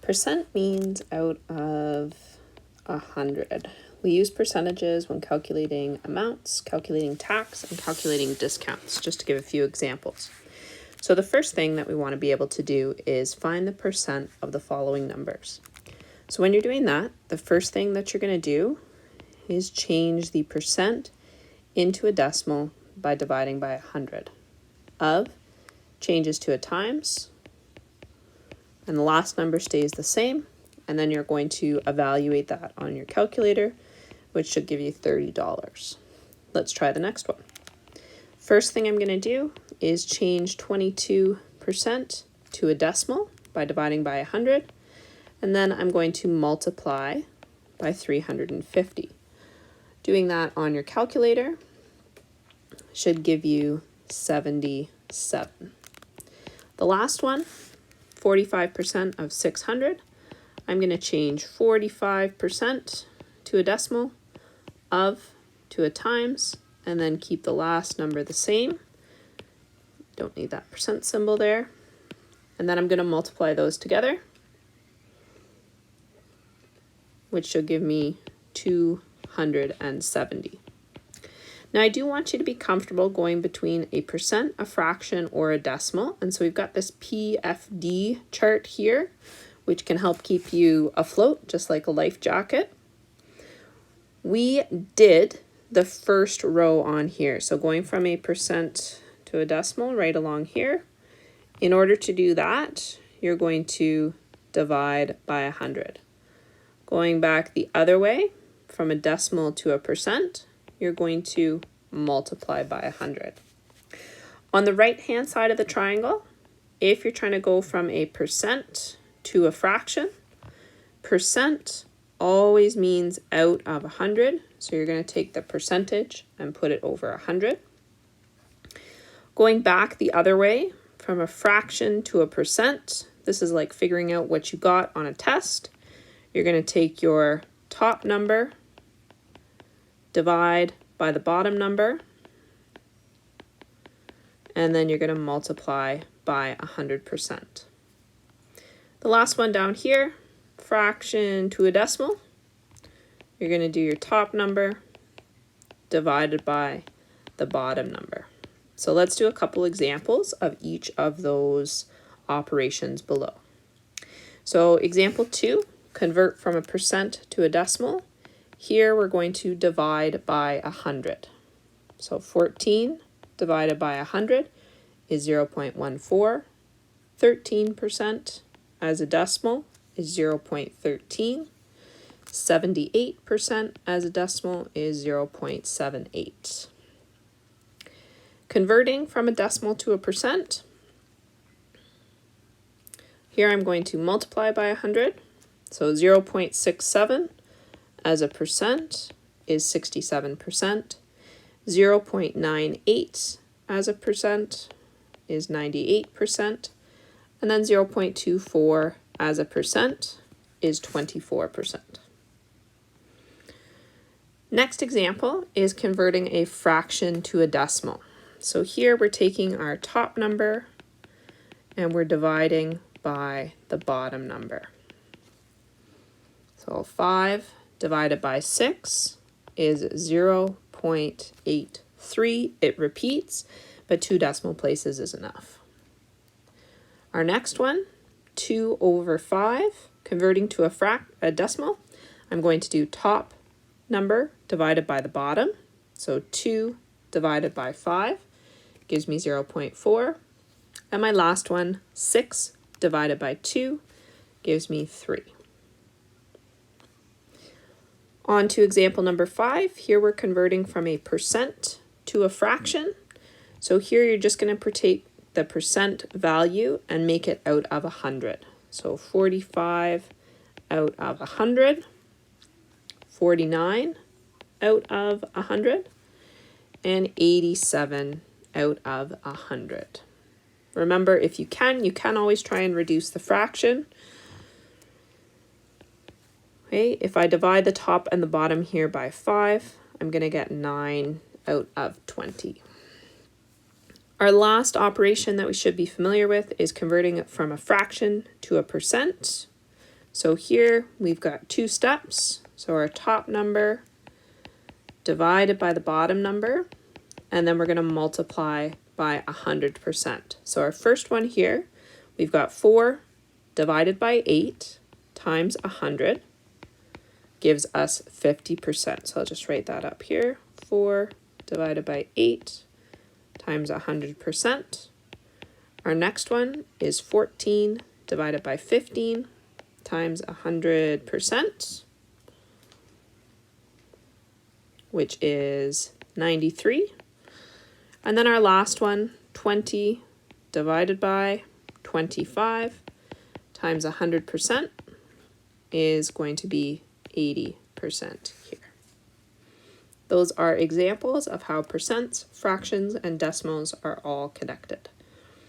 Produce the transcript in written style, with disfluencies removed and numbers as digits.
Percent means out of 100. We use percentages when calculating amounts, calculating tax, and calculating discounts, just to give a few examples. So the first thing that we want to be able to do is find the percent of the following numbers. So when you're doing that, the first thing that you're going to do is change the percent into a decimal by dividing by 100. Of changes to a times, and the last number stays the same, and then you're going to evaluate that on your calculator, which should give you $30. Let's try the next one. First thing I'm going to do is change 22% to a decimal by dividing by 100, and then I'm going to multiply by 350. Doing that on your calculator should give you 77. The last one, 45% of 600. I'm going to change 45% to a decimal, of to a times, and then keep the last number the same. Don't need that percent symbol there. And then I'm going to multiply those together, which should give me 270. Now I do want you to be comfortable going between a percent, a fraction, or a decimal. And so we've got this PFD chart here, which can help keep you afloat, just like a life jacket. We did the first row on here. So going from a percent to a decimal right along here. In order to do that, you're going to divide by 100. Going back the other way, from a decimal to a percent, you're going to multiply by 100. On the right hand side of the triangle, if you're trying to go from a percent to a fraction, percent always means out of 100. So you're going to take the percentage and put it over 100. Going back the other way, from a fraction to a percent, this is like figuring out what you got on a test. You're going to take your top number, divide by the bottom number, and then you're going to multiply by 100%. The last one down here, fraction to a decimal, you're going to do your top number divided by the bottom number. So let's do a couple examples of each of those operations below. So example 2, convert from a percent to a decimal. Here we're going to divide by 100. So 14 divided by 100 is 0.14. 13% as a decimal is 0.13. 78% as a decimal is 0.78. Converting from a decimal to a percent. Here I'm going to multiply by 100. So 0.67 as a percent is 67%. 0.98 as a percent is 98%. And then 0.24 as a percent is 24%. Next example is converting a fraction to a decimal. So here we're taking our top number and we're dividing by the bottom number. So 5 divided by 6 is 0.83. It repeats, but 2 decimal places is enough. Our next one, 2 over 5, converting to a decimal. I'm going to do top number divided by the bottom. So 2 divided by 5 gives me 0.4. And my last one, 6 divided by 2 gives me 3. On to example number 5. Here we're converting from a percent to a fraction. So here you're just going to take the percent value and make it out of 100. So 45 out of 100, 49 out of 100, and 87 out of 100. Remember, if you can always try and reduce the fraction. Okay, if I divide the top and the bottom here by 5, I'm going to get 9 out of 20. Our last operation that we should be familiar with is converting it from a fraction to a percent. So here we've got two steps. So our top number divided by the bottom number, and then we're going to multiply by 100%. So our first one here, we've got 4 divided by 8 times 100 gives us 50%. So I'll just write that up here. 4 divided by 8 times 100%. Our next one is 14 divided by 15 times 100%, which is 93. And then our last one, 20 divided by 25 times 100% is going to be 80% here. Those are examples of how percents, fractions, and decimals are all connected.